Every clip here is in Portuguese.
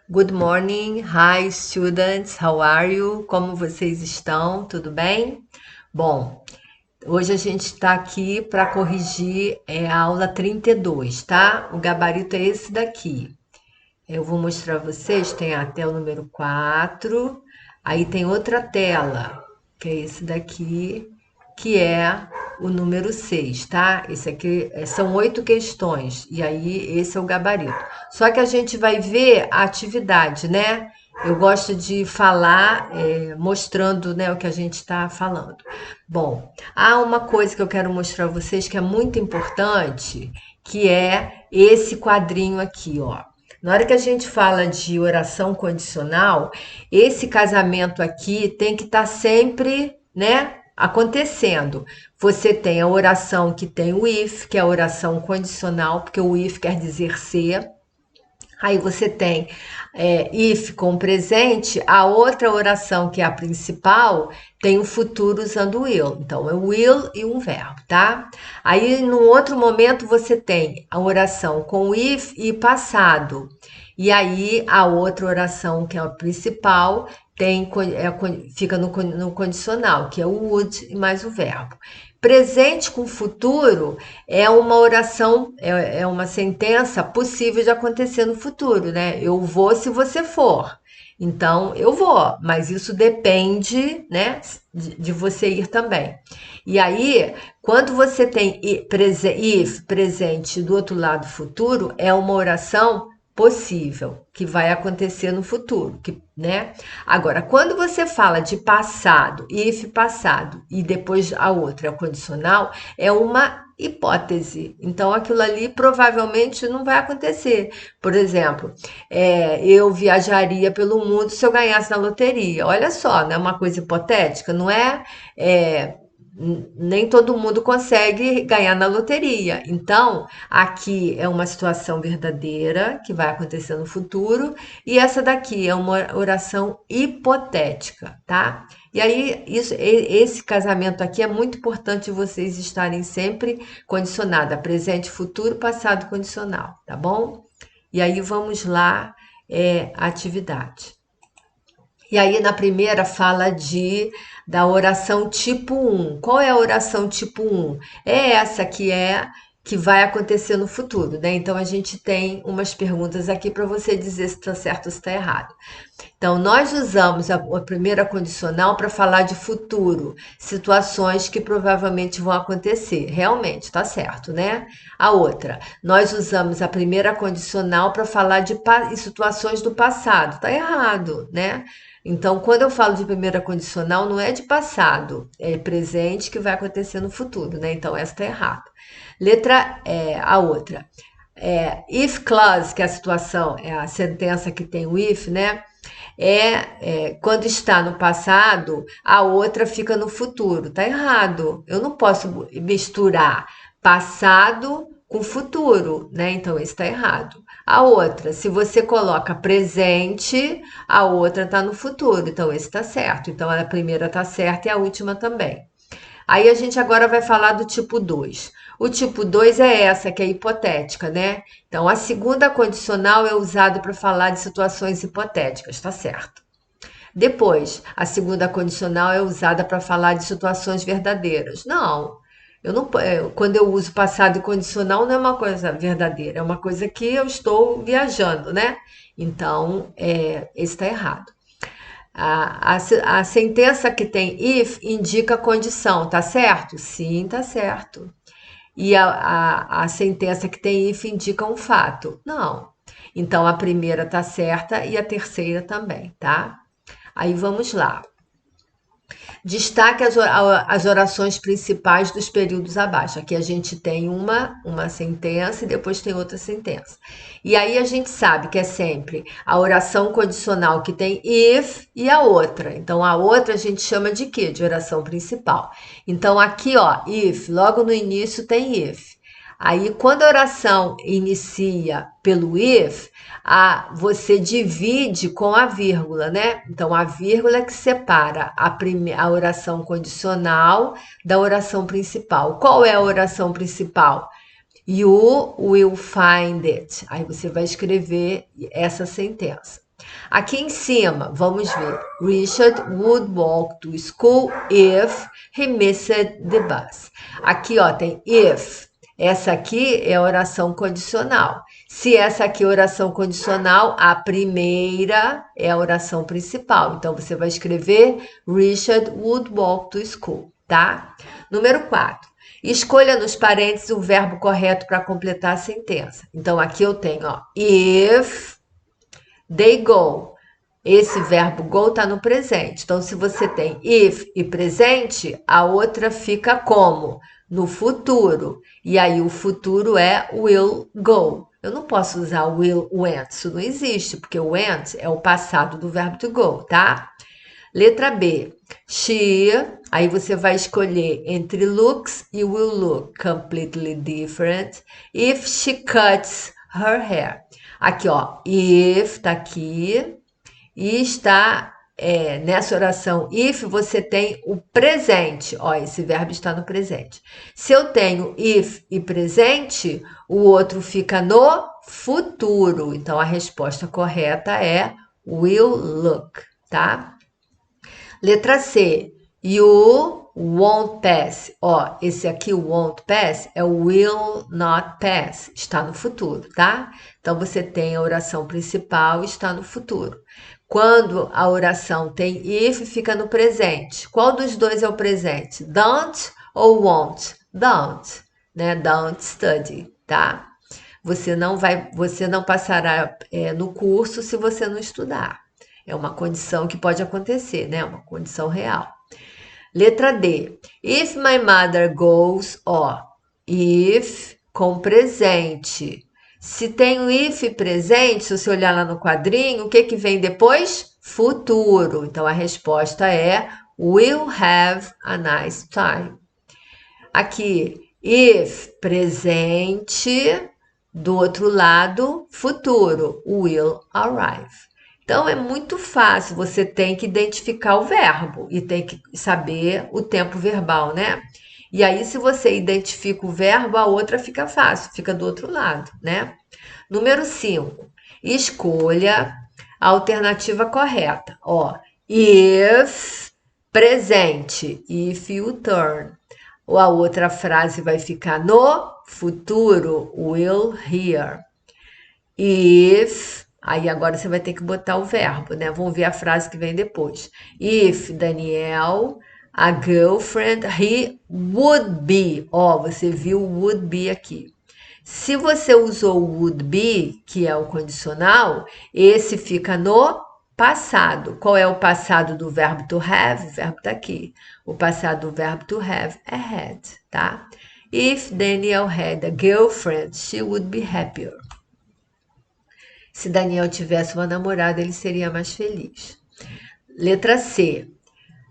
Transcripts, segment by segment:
Good morning, hi students, how are you? Como vocês estão? Tudo bem? Bom, hoje a gente está aqui para corrigir a aula 32, tá? O gabarito é esse daqui. Eu vou mostrar a vocês, tem a tela número 4, aí tem outra tela, que é esse daqui, que é o número 6, tá? Esse aqui são 8 questões, e aí esse é o gabarito. Só que a gente vai ver a atividade, né? Eu gosto de falar mostrando, né, o que a gente está falando. Bom, há uma coisa que eu quero mostrar a vocês que é muito importante, que é esse quadrinho aqui, ó. Na hora que a gente fala de oração condicional, esse casamento aqui tem que estar sempre, né, acontecendo. Você tem a oração que tem o if, que é a oração condicional, porque o if quer dizer ser. Aí você tem if com presente, a outra oração, que é a principal, tem o futuro usando will. Então, é will e um verbo, tá? Aí, num outro momento, você tem a oração com if e passado. E aí, a outra oração, que é a principal, fica no condicional, que é o would e mais o verbo. Presente com futuro é uma oração, é uma sentença possível de acontecer no futuro, né? Eu vou se você for. Então, eu vou, mas isso depende, né, de você ir também. E aí, quando você tem if presente do outro lado futuro, é uma oração possível, que vai acontecer no futuro, né? Agora, quando você fala de passado, if passado, e depois a outra é o condicional, é uma hipótese. Então, aquilo ali provavelmente não vai acontecer. Por exemplo, eu viajaria pelo mundo se eu ganhasse na loteria. Olha só, né? Uma coisa hipotética, não é nem todo mundo consegue ganhar na loteria. Então, aqui é uma situação verdadeira que vai acontecer no futuro, e essa daqui é uma oração hipotética, tá? E aí, esse casamento aqui é muito importante vocês estarem sempre condicionada, presente, futuro, passado condicional, tá bom? E aí vamos lá, atividade. E aí na primeira fala da oração tipo um. Qual é a oração tipo um? É essa que vai acontecer no futuro, né? Então a gente tem umas perguntas aqui para você dizer se está certo ou se está errado. Então, nós usamos a primeira condicional para falar de futuro, situações que provavelmente vão acontecer. Realmente, está certo, né? A outra, nós usamos a primeira condicional para falar de situações do passado. Está errado, né? Então, quando eu falo de primeira condicional, não é de passado, é presente que vai acontecer no futuro, né? Então, essa está errada. A outra. If clause, que é a situação, é a sentença que tem o if, né? Quando está no passado, a outra fica no futuro. Tá errado. Eu não posso misturar passado com futuro, né? Então, isso está errado. A outra, se você coloca presente, a outra está no futuro. Então, esse está certo. Então, a primeira está certa e a última também. Aí a gente agora vai falar do tipo 2. O tipo 2 é essa, que é hipotética, né? Então, a segunda condicional é usada para falar de situações hipotéticas, tá certo? Depois, a segunda condicional é usada para falar de situações verdadeiras. Não, eu não, quando eu uso passado condicional não é uma coisa verdadeira, é uma coisa que eu estou viajando, né? Então, esse está errado. A sentença que tem if indica condição, tá certo? Sim, tá certo. E a sentença que tem if indica um fato. Não. Então a primeira tá certa e a terceira também, tá? Aí vamos lá. Destaque as orações principais dos períodos abaixo. Aqui a gente tem uma sentença e depois tem outra sentença. E aí a gente sabe que é sempre a oração condicional que tem if e a outra. Então a outra a gente chama de quê? De oração principal. Então aqui, ó, if, logo no início tem if. Aí, quando a oração inicia pelo if, você divide com a vírgula, né? Então, a vírgula é que separa a oração condicional da oração principal. Qual é a oração principal? You will find it. Aí você vai escrever essa sentença. Aqui em cima, vamos ver. Richard would walk to school if he missed the bus. Aqui, ó, tem if. Essa aqui é oração condicional. Se essa aqui é oração condicional, a primeira é a oração principal. Então, você vai escrever Richard would walk to school, tá? Número 4. Escolha nos parênteses o verbo correto para completar a sentença. Então, aqui eu tenho, ó, if they go. Esse verbo go está no presente. Então, se você tem if e presente, a outra fica como? No futuro. E aí, o futuro é will go. Eu não posso usar will went. Isso não existe, porque went é o passado do verbo to go, tá? Letra B. She, aí você vai escolher entre looks e will look completely different if she cuts her hair. Aqui, ó, if tá aqui e está nessa oração if você tem o presente. Ó, esse verbo está no presente. Se eu tenho if e presente, o outro fica no futuro. Então, a resposta correta é will look, tá? Letra C. You won't pass. Ó, esse aqui, o won't pass, é o will not pass. Está no futuro, tá? Então, você tem a oração principal, está no futuro. Quando a oração tem if, fica no presente. Qual dos dois é o presente? Don't ou won't? Don't, né? Don't study, tá? Você não passará no curso se você não estudar. É uma condição que pode acontecer, né? Uma condição real. Letra D. If my mother goes, ó, if com presente. Se tem o if presente, se você olhar lá no quadrinho, o que que vem depois? Futuro. Então, a resposta é will have a nice time. Aqui, if presente, do outro lado, futuro, will arrive. Então, é muito fácil, você tem que identificar o verbo e tem que saber o tempo verbal, né? E aí, se você identifica o verbo, a outra fica fácil, fica do outro lado, né? Número 5, escolha a alternativa correta. Ó, if, presente, if you turn. Ou a outra frase vai ficar no futuro, will hear. If, aí agora você vai ter que botar o verbo, né? Vamos ver a frase que vem depois. If Daniel, a girlfriend, he would be. Ó, você viu would be aqui. Se você usou would be, que é o condicional, esse fica no passado. Qual é o passado do verbo to have? O verbo tá aqui. O passado do verbo to have é had, tá? If Daniel had a girlfriend, she would be happier. Se Daniel tivesse uma namorada, ele seria mais feliz. Letra C.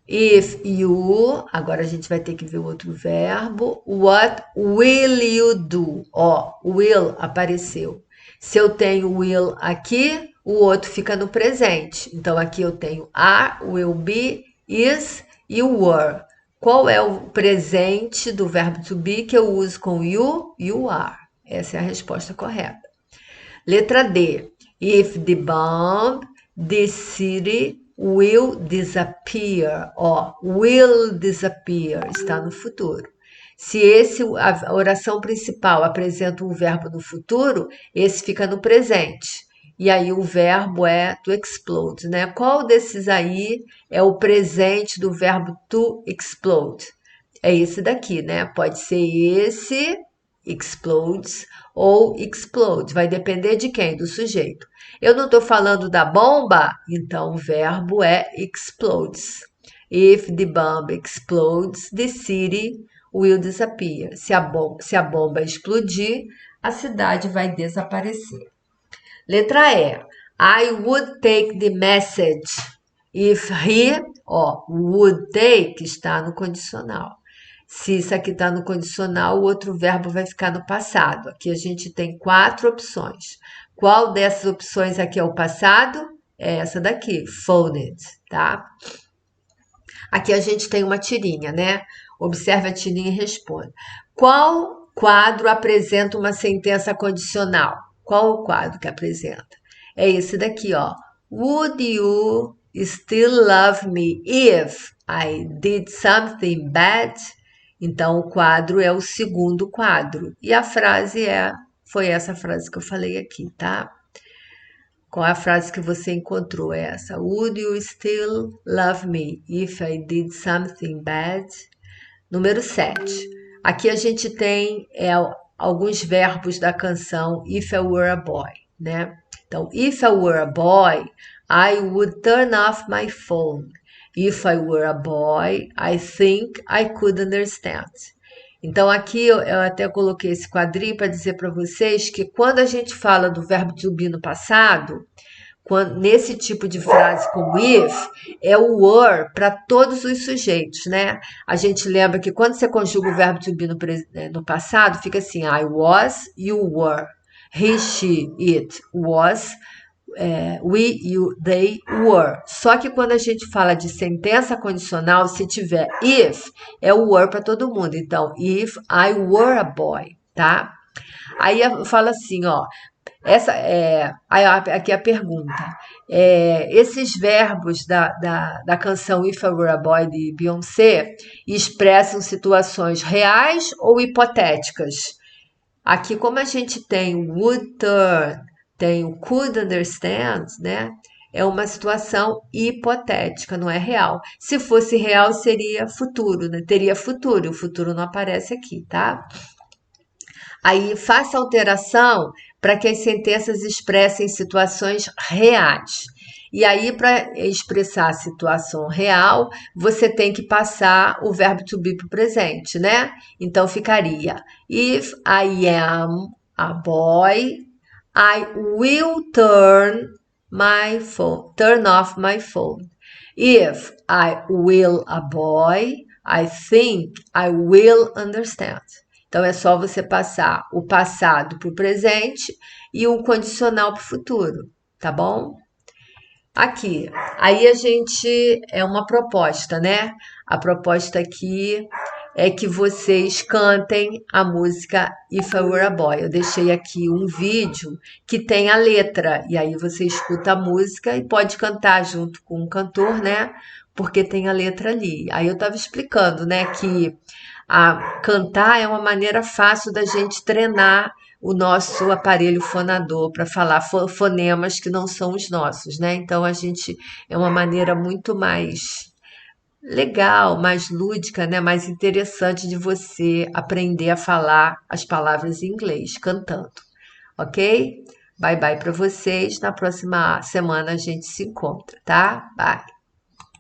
If you, agora a gente vai ter que ver o outro verbo. What will you do? Ó, will apareceu. Se eu tenho will aqui, o outro fica no presente. Então, aqui eu tenho are, will be, is e were. Qual é o presente do verbo to be que eu uso com you? You are. Essa é a resposta correta. Letra D. If the bomb, the city will disappear. Ó, will disappear está no futuro. Se a oração principal apresenta um verbo no futuro, esse fica no presente. E aí o verbo é to explode, né? Qual desses aí é o presente do verbo to explode? É esse daqui, né? Pode ser esse, explodes, ou explode. Vai depender de quem? Do sujeito. Eu não estou falando da bomba, então o verbo é explodes. If the bomb explodes, the city will disappear. Se a bomba explodir, a cidade vai desaparecer. Letra E. I would take the message. If he, ó, would take está no condicional. Se isso aqui está no condicional, o outro verbo vai ficar no passado. Aqui a gente tem 4 opções. Qual dessas opções aqui é o passado? É essa daqui, phoned, tá? Aqui a gente tem uma tirinha, né? Observe a tirinha e responda. Qual quadro apresenta uma sentença condicional? Qual o quadro que apresenta? É esse daqui, ó. Would you still love me if I did something bad? Então, o quadro é o segundo quadro. E a frase foi essa frase que eu falei aqui, tá? Qual é a frase que você encontrou? É essa. Would you still love me if I did something bad? Número 7. Aqui a gente tem alguns verbos da canção If I Were a Boy, né? Então, if I were a boy, I would turn off my phone. If I were a boy, I think I could understand. Então, aqui eu até coloquei esse quadrinho para dizer para vocês que quando a gente fala do verbo to be no passado, nesse tipo de frase como if, é o were para todos os sujeitos, né? A gente lembra que quando você conjuga o verbo to be no passado, fica assim, I was, you were. He, she, it was, we, you, they were. Só que quando a gente fala de sentença condicional, se tiver if, é o were para todo mundo. Então, if I were a boy, tá? Aí fala assim, ó, aqui a pergunta. Esses verbos da canção If I Were a Boy de Beyoncé expressam situações reais ou hipotéticas? Aqui, como a gente tem o would turn, tem o could understand, né? É uma situação hipotética, não é real. Se fosse real, seria futuro, né? Teria futuro, o futuro não aparece aqui, tá? Aí faça alteração para que as sentenças expressem situações reais. E aí, para expressar a situação real, você tem que passar o verbo to be para o presente, né? Então ficaria: If I am a boy, I will turn off my phone. If I will a boy, I think I will understand. Então é só você passar o passado para o presente e o condicional para o futuro, tá bom? Aqui, aí a gente é uma proposta, né? A proposta aqui é que vocês cantem a música If I Were a Boy. Eu deixei aqui um vídeo que tem a letra, e aí você escuta a música e pode cantar junto com o cantor, né? Porque tem a letra ali. Aí eu estava explicando, né, que cantar é uma maneira fácil da gente treinar o nosso aparelho fonador para falar fonemas que não são os nossos, né? Então a gente é uma maneira muito mais legal, mais lúdica, né? Mais interessante de você aprender a falar as palavras em inglês cantando, ok? Bye bye para vocês. Na próxima semana a gente se encontra, tá? Bye.